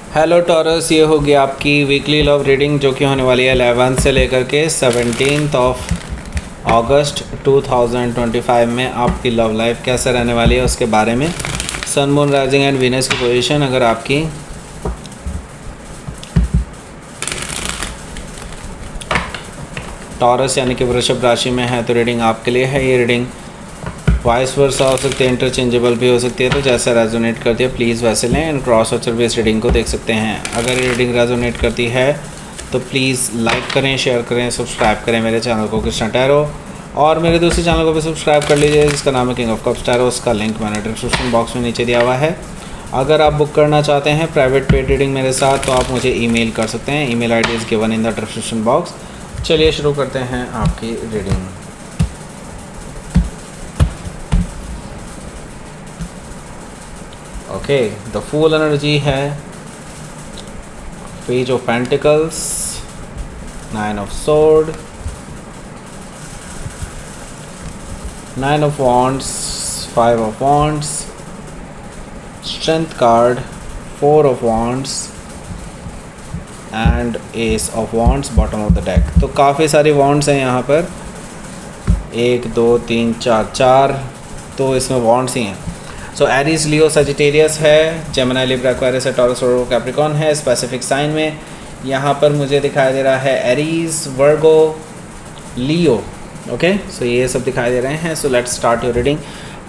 Hello taurus, ये होगी आपकी वीकली लव रीडिंग जो कि होने वाली है 11 से लेकर के 17 अगस्त 2025 में। आपकी लव लाइफ कैसे रहने वाली है उसके बारे में। सन, मून, राइजिंग एंड वीनस की पोजीशन अगर आपकी टॉरस यानी कि वृषभ राशि में है तो रीडिंग आपके लिए है। ये रीडिंग वाइस वर्सा हो सकती है, इंटरचेंजेबल भी हो सकती है, तो जैसा रेजोनेट करती है प्लीज़ वैसे लें। एंड क्रॉस वॉचर भी इस रीडिंग को देख सकते हैं। अगर ये रीडिंग रेजोनेट करती है तो प्लीज़ लाइक करें, शेयर करें, सब्सक्राइब करें मेरे चैनल को कृष्णा टैरो, और मेरे दूसरे चैनल को भी सब्सक्राइब कर लीजिए जिसका नाम है किंग ऑफ कप्स टैरो। उसका लिंक मैंने डिस्क्रिप्शन बॉक्स में नीचे दिया हुआ है। अगर आप बुक करना चाहते हैं प्राइवेट पेड रीडिंग मेरे साथ तो आप मुझे ईमेल कर सकते हैं। Email ID is given in the description box. चलिए शुरू करते हैं आपकी reading. Okay, the fool energy है, page of pentacles, 9 of sword, 9 of wands, 5 of wands, strength card, 4 of wands and ace of wands bottom of the deck. तो काफ़ी सारी wands हैं यहाँ पर, 1 2 3 4 तो इसमें वॉन्ड्स ही हैं। सो एरीज, लियो, सजिटेरियस है, जेमिनी, लिब्रा, एक्वेरियस है, टॉरस और कैप्रिकॉर्न है स्पेसिफिक साइन में। यहाँ पर मुझे दिखाई दे रहा है एरीज, वर्गो, लियो। ओके, सो ये सब दिखाई दे रहे हैं। So let's start your reading.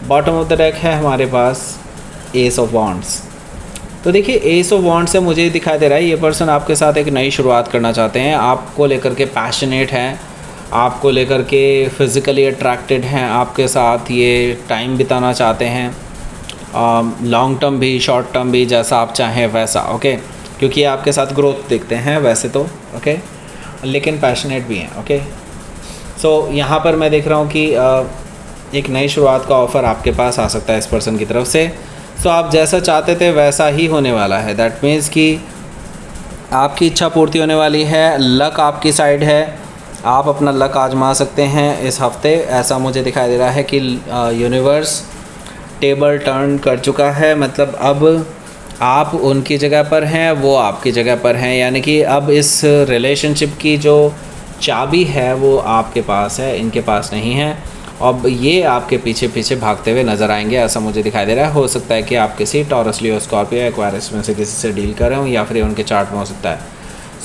Bottom of the deck है हमारे पास एस ऑफ वॉन्ड्स। तो देखिए एस ऑफ वॉन्ड्स से मुझे दिखाई दे रहा है ये पर्सन आपके साथ एक नई शुरुआत करना चाहते हैं। आपको लेकर के पैशनेट हैं, आपको लेकर के फिज़िकली अट्रैक्टेड हैं, आपके साथ ये टाइम बिताना चाहते हैं, लॉन्ग टर्म भी शॉर्ट टर्म भी, जैसा आप चाहें वैसा। ओके, क्योंकि आपके साथ ग्रोथ देखते हैं वैसे तो। ओके, लेकिन पैशनेट भी हैं। ओके, सो यहाँ पर मैं देख रहा हूँ कि एक नई शुरुआत का ऑफ़र आपके पास आ सकता है इस पर्सन की तरफ से। सो आप जैसा चाहते थे वैसा ही होने वाला है। दैट मीन्स कि आपकी इच्छा पूर्ति होने वाली है। लक आपकी साइड है, आप अपना लक आजमा सकते हैं इस हफ्ते। ऐसा मुझे दिखाई दे रहा है कि यूनिवर्स टेबल टर्न कर चुका है। मतलब अब आप उनकी जगह पर हैं, वो आपकी जगह पर हैं, यानी कि अब इस रिलेशनशिप की जो चाबी है वो आपके पास है, इनके पास नहीं है। अब ये आपके पीछे पीछे भागते हुए नज़र आएंगे, ऐसा मुझे दिखाई दे रहा है। हो सकता है कि आप किसी टॉरस, लियो, स्कॉर्पियो, एक्वेरियस में से किसी से डील कर रहे हो, या फिर उनके चार्ट में हो सकता है।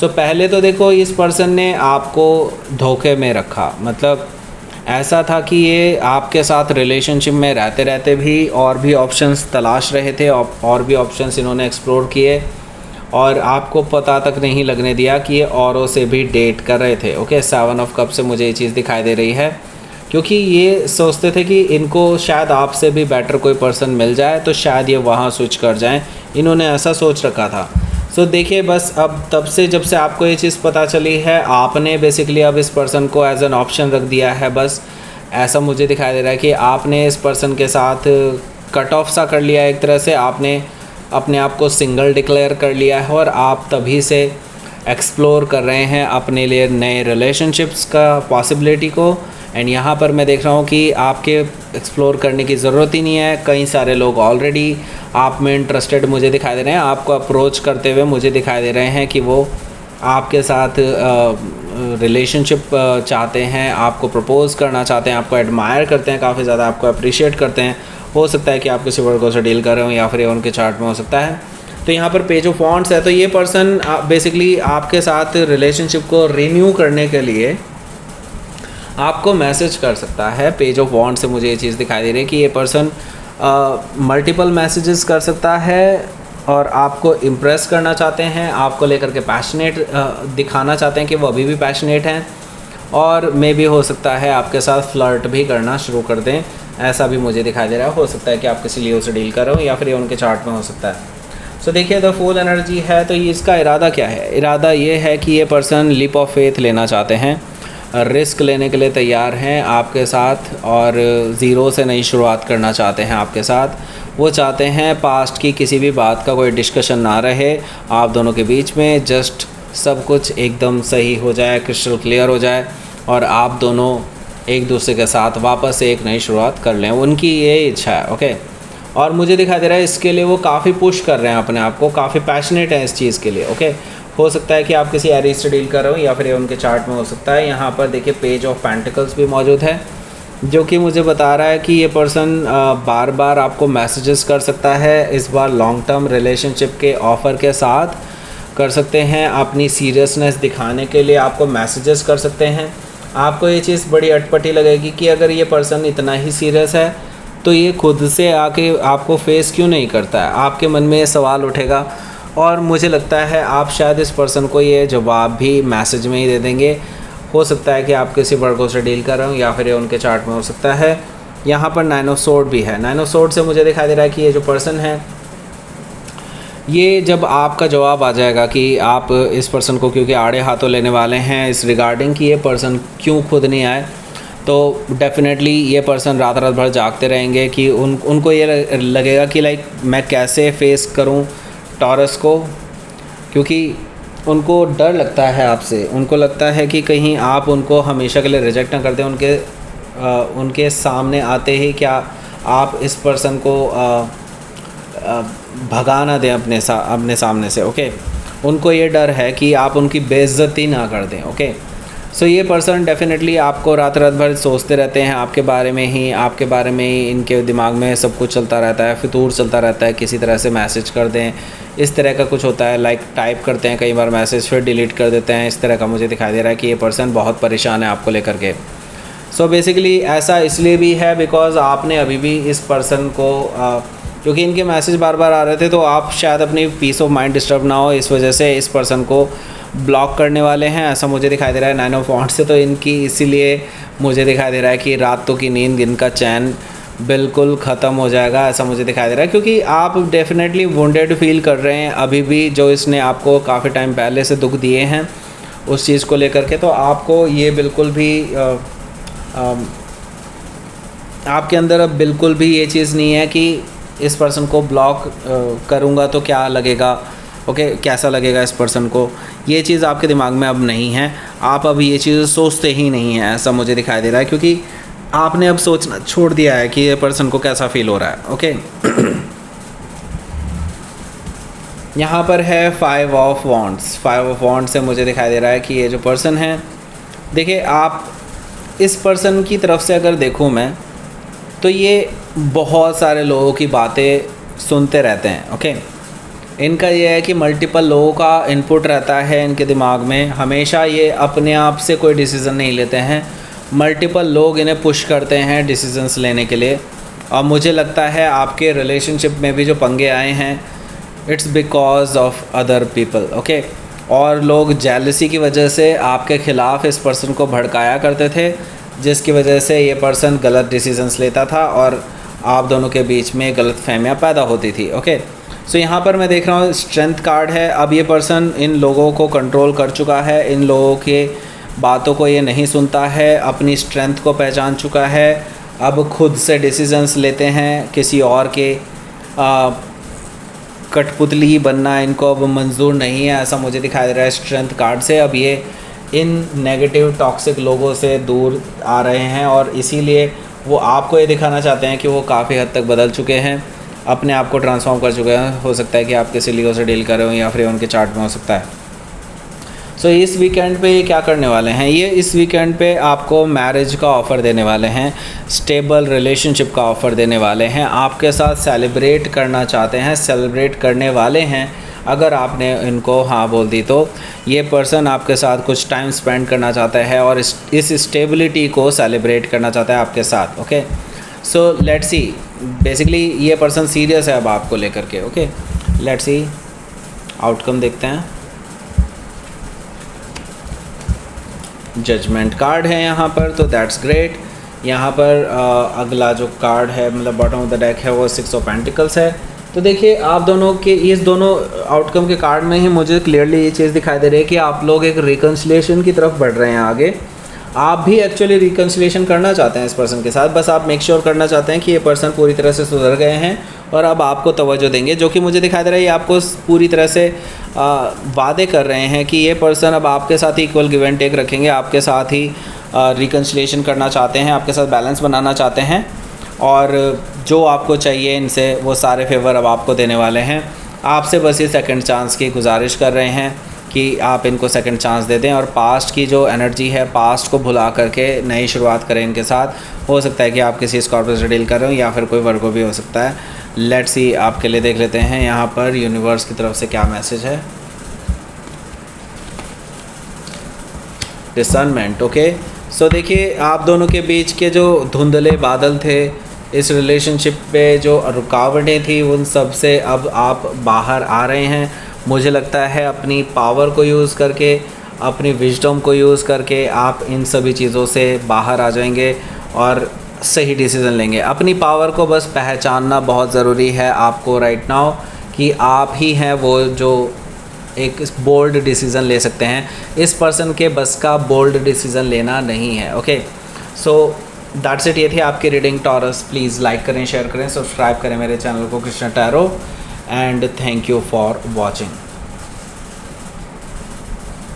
सो पहले तो देखो इस पर्सन ने आपको धोखे में रखा। मतलब ऐसा था कि ये आपके साथ रिलेशनशिप में रहते रहते भी और भी ऑप्शंस तलाश रहे थे, और भी ऑप्शंस इन्होंने एक्सप्लोर किए, और आपको पता तक नहीं लगने दिया कि ये औरों से भी डेट कर रहे थे। ओके, 7 ऑफ कप से मुझे ये चीज़ दिखाई दे रही है, क्योंकि ये सोचते थे कि इनको शायद आपसे भी बेटर कोई पर्सन मिल जाए तो शायद ये वहाँ स्विच कर जाएं। इन्होंने ऐसा सोच रखा था। सो देखिए, बस अब तब से जब से आपको ये चीज़ पता चली है, आपने बेसिकली अब इस पर्सन को एज एन ऑप्शन रख दिया है। बस ऐसा मुझे दिखाई दे रहा है कि आपने इस पर्सन के साथ कट ऑफ सा कर लिया है। एक तरह से आपने अपने आप को सिंगल डिक्लेयर कर लिया है, और आप तभी से एक्सप्लोर कर रहे हैं अपने लिए नए रिलेशनशिप्स का पॉसिबिलिटी को। एंड यहाँ पर मैं देख रहा हूँ कि आपके एक्सप्लोर करने की ज़रूरत ही नहीं है। कई सारे लोग ऑलरेडी आप में इंटरेस्टेड मुझे दिखाई दे रहे हैं, आपको अप्रोच करते हुए मुझे दिखाई दे रहे हैं कि वो आपके साथ रिलेशनशिप चाहते हैं, आपको प्रपोज़ करना चाहते हैं, आपको एडमायर करते हैं काफ़ी ज़्यादा, आपको अप्रिशिएट करते हैं। हो सकता है कि आप किसी वर्गों से डील कर रहे हो, या फिर उनके चार्ट में हो सकता है। तो यहाँ पर पेज ऑफ वॉन्ड्स है, तो ये पर्सन बेसिकली आपके साथ रिलेशनशिप को रिन्यू करने के लिए आपको मैसेज कर सकता है। पेज ऑफ वॉन्ड से मुझे ये चीज़ दिखाई दे रही है कि ये पर्सन मल्टीपल मैसेजेस कर सकता है, और आपको इम्प्रेस करना चाहते हैं, आपको लेकर के पैशनेट दिखाना चाहते हैं कि वो अभी भी पैशनेट हैं, और मे भी हो सकता है आपके साथ फ्लर्ट भी करना शुरू कर दें। ऐसा भी मुझे दिखाई दे रहा है। हो सकता है कि आप किसी लियो से डील कर रहे हो, या फिर ये उनके चार्ट में हो सकता है। सो देखिए, द फूल एनर्जी है, तो ये इसका इरादा क्या है? इरादा ये है कि ये पर्सन लीप ऑफ फेथ लेना चाहते हैं, रिस्क लेने के लिए तैयार हैं आपके साथ, और ज़ीरो से नई शुरुआत करना चाहते हैं आपके साथ। वो चाहते हैं पास्ट की किसी भी बात का कोई डिस्कशन ना रहे आप दोनों के बीच में, जस्ट सब कुछ एकदम सही हो जाए, क्रिस्टल क्लियर हो जाए, और आप दोनों एक दूसरे के साथ वापस से एक नई शुरुआत कर लें। उनकी ये इच्छा है। ओके, और मुझे दिखाई दे रहा है इसके लिए वो काफ़ी पुश कर रहे हैं अपने आप को, काफ़ी पैशनेट है इस चीज़ के लिए। ओके, हो सकता है कि आप किसी एरीज से डील कर रहे हो या फिर ये उनके चार्ट में हो सकता है। यहाँ पर देखिए पेज ऑफ पेंटिकल्स भी मौजूद है, जो कि मुझे बता रहा है कि ये पर्सन बार बार आपको मैसेजेस कर सकता है, इस बार लॉन्ग टर्म रिलेशनशिप के ऑफ़र के साथ कर सकते हैं, अपनी सीरियसनेस दिखाने के लिए आपको मैसेजेस कर सकते हैं। आपको ये चीज़ बड़ी अटपटी लगेगी कि अगर ये पर्सन इतना ही सीरियस है तो ये खुद से आके आपको फेस क्यों नहीं करता है, आपके मन में ये सवाल उठेगा। और मुझे लगता है आप शायद इस पर्सन को ये जवाब भी मैसेज में ही दे देंगे। हो सकता है कि आप किसी वर्गों से डील कर रहे हो या फिर ये उनके चार्ट में हो सकता है। यहाँ पर 9 ऑफ सोर्ड भी है। 9 ऑफ सोर्ड से मुझे दिखाई दे रहा है कि ये जो पर्सन है, ये जब आपका जवाब आ जाएगा कि आप इस पर्सन को क्योंकि आड़े हाथों लेने वाले हैं इस रिगार्डिंग कि ये पर्सन क्यों खुद नहीं आए, तो डेफिनेटली ये पर्सन रात रात भर जागते रहेंगे कि उनको ये लगेगा कि लाइक मैं कैसे फेस करूं टॉरस को, क्योंकि उनको डर लगता है आपसे। उनको लगता है कि कहीं आप उनको हमेशा के लिए रिजेक्ट ना कर दें, उनके सामने आते ही क्या आप इस पर्सन को भगा ना दें अपने सामने से। ओके, उनको ये डर है कि आप उनकी बेइज्जती ना कर दें। ओके, सो ये पर्सन डेफिनेटली आपको रात रात भर सोचते रहते हैं, आपके बारे में ही इनके दिमाग में सब कुछ चलता रहता है, फितूर चलता रहता है, किसी तरह से मैसेज कर दें, इस तरह का कुछ होता है। लाइक टाइप करते हैं कई बार मैसेज, फिर डिलीट कर देते हैं, इस तरह का मुझे दिखाई दे रहा है कि ये पर्सन बहुत परेशान है आपको लेकर के। सो बेसिकली ऐसा इसलिए भी है बिकॉज़ आपने अभी भी इस पर्सन को क्योंकि इनके मैसेज बार बार आ रहे थे, तो आप शायद अपनी पीस ऑफ माइंड डिस्टर्ब ना हो, इस वजह से इस पर्सन को ब्लॉक करने वाले हैं, ऐसा मुझे दिखाई दे रहा है। 9 ऑफ वॉन्ड्स से तो इनकी इसीलिए मुझे दिखाई दे रहा है कि रातों की नींद, इनका चैन बिल्कुल ख़त्म हो जाएगा, ऐसा मुझे दिखाई दे रहा है। क्योंकि आप डेफिनेटली वुंडेड फील कर रहे हैं अभी भी, जो इसने आपको काफ़ी टाइम पहले से दुख दिए हैं उस चीज़ को लेकर के। तो आपको ये बिल्कुल भी आपके अंदर अब बिल्कुल भी ये चीज़ नहीं है कि इस पर्सन को ब्लॉक करूँगा तो क्या लगेगा, ओके कैसा लगेगा इस पर्सन को, ये चीज़ आपके दिमाग में अब नहीं है। आप अब ये चीज़ सोचते ही नहीं हैं, ऐसा मुझे दिखाई दे रहा है, क्योंकि आपने अब सोचना छोड़ दिया है कि ये पर्सन को कैसा फील हो रहा है। ओके यहाँ पर है 5 ऑफ वॉन्ड्स। 5 ऑफ वॉन्ड्स से मुझे दिखाई दे रहा है कि ये जो पर्सन है, देखिए आप इस पर्सन की तरफ से अगर देखूँ मैं तो ये बहुत सारे लोगों की बातें सुनते रहते हैं। ओके, इनका ये है कि मल्टीपल लोगों का इनपुट रहता है इनके दिमाग में, हमेशा ये अपने आप से कोई डिसीज़न नहीं लेते हैं, मल्टीपल लोग इन्हें पुश करते हैं डिसीजंस लेने के लिए। और मुझे लगता है आपके रिलेशनशिप में भी जो पंगे आए हैं, it's because of other people. Okay, और लोग जेलसी की वजह से आपके ख़िलाफ़ इस पर्सन को भड़काया करते थे, जिसकी वजह से ये पर्सन गलत डिसीजंस लेता था और आप दोनों के बीच में गलत फहमियाँ पैदा होती थी। ओके, सो यहाँ पर मैं देख रहा हूँ स्ट्रेंथ कार्ड है। अब ये पर्सन इन लोगों को कंट्रोल कर चुका है, इन लोगों के बातों को ये नहीं सुनता है, अपनी स्ट्रेंथ को पहचान चुका है, अब खुद से डिसीजंस लेते हैं, किसी और के कठपुतली बनना इनको अब मंजूर नहीं है, ऐसा मुझे दिखाई दे रहा है स्ट्रेंथ कार्ड से। अब ये इन नेगेटिव टॉक्सिक लोगों से दूर आ रहे हैं और इसीलिए वो आपको ये दिखाना चाहते हैं कि वो काफ़ी हद तक बदल चुके हैं, अपने आप को ट्रांसफॉर्म कर चुके हैं। हो सकता है कि आप किसी लियो से डील कर रहे हो या फिर उनके चार्ट में हो सकता है। सो इस वीकेंड पे ये क्या करने वाले हैं, ये इस वीकेंड पे आपको मैरिज का ऑफ़र देने वाले हैं, स्टेबल रिलेशनशिप का ऑफ़र देने वाले हैं, आपके साथ सेलिब्रेट करना चाहते हैं, सेलिब्रेट करने वाले हैं। अगर आपने इनको हाँ बोल दी तो ये पर्सन आपके साथ कुछ टाइम स्पेंड करना चाहता है और इस स्टेबिलिटी को सेलिब्रेट करना चाहता है आपके साथ। Okay, so let's see, basically ये पर्सन सीरियस है अब आपको लेकर के। ओके, लेट्स सी आउटकम देखते हैं। जजमेंट कार्ड है यहाँ पर, तो दैट्स ग्रेट। यहाँ पर अगला जो कार्ड है, मतलब बॉटम ऑफ द डेक है, वो 6 ऑफ पेंटिकल्स है। तो देखिए आप दोनों के इस दोनों आउटकम के कार्ड में ही मुझे क्लियरली ये चीज़ दिखाई दे रही है कि आप लोग एक रिकन्सिलिएशन की तरफ बढ़ रहे हैं आगे। आप भी एक्चुअली रिकन्सिलिएशन करना चाहते हैं इस पर्सन के साथ, बस आप मेक श्योर करना चाहते हैं कि ये पर्सन पूरी तरह से सुधर गए हैं और अब आपको तवज्जो देंगे, जो कि मुझे दिखाई दे रहा है ये आपको पूरी तरह से वादे कर रहे हैं कि ये पर्सन अब आपके साथ ही इक्वल गिव एंड टेक रखेंगे, आपके साथ ही रिकन्सिलिएशन करना चाहते हैं, आपके साथ बैलेंस बनाना चाहते हैं। और जो आपको चाहिए इनसे वो सारे फेवर अब आपको देने वाले हैं। आपसे बस ये सेकंड चांस की गुजारिश कर रहे हैं कि आप इनको सेकंड चांस दे दें और पास्ट की जो एनर्जी है, पास्ट को भुला करके नई शुरुआत करें इनके साथ। हो सकता है कि आप किसी स्कॉर्पियो से डील कर रहे हो या फिर कोई वर्गो भी हो सकता है। लेट्स सी, आपके लिए देख लेते हैं यहाँ पर यूनिवर्स की तरफ से क्या मैसेज है। Discernment, okay. सो देखिए, आप दोनों के बीच के जो धुंधले बादल थे, इस रिलेशनशिप पे जो रुकावटें थी, उन सब से अब आप बाहर आ रहे हैं। मुझे लगता है अपनी पावर को यूज़ करके, अपनी विजडम को यूज़ करके आप इन सभी चीज़ों से बाहर आ जाएंगे और सही डिसीज़न लेंगे। अपनी पावर को बस पहचानना बहुत ज़रूरी है आपको राइट नाउ, कि आप ही हैं वो जो एक बोल्ड डिसीज़न ले सकते हैं। इस पर्सन के बस का बोल्ड डिसीज़न लेना नहीं है, ओके। सो दैट्स इट, ये थी आपकी रीडिंग टॉरस। प्लीज़ लाइक करें, शेयर करें, सब्सक्राइब करें मेरे चैनल को Krishna tarot, and thank you for watching.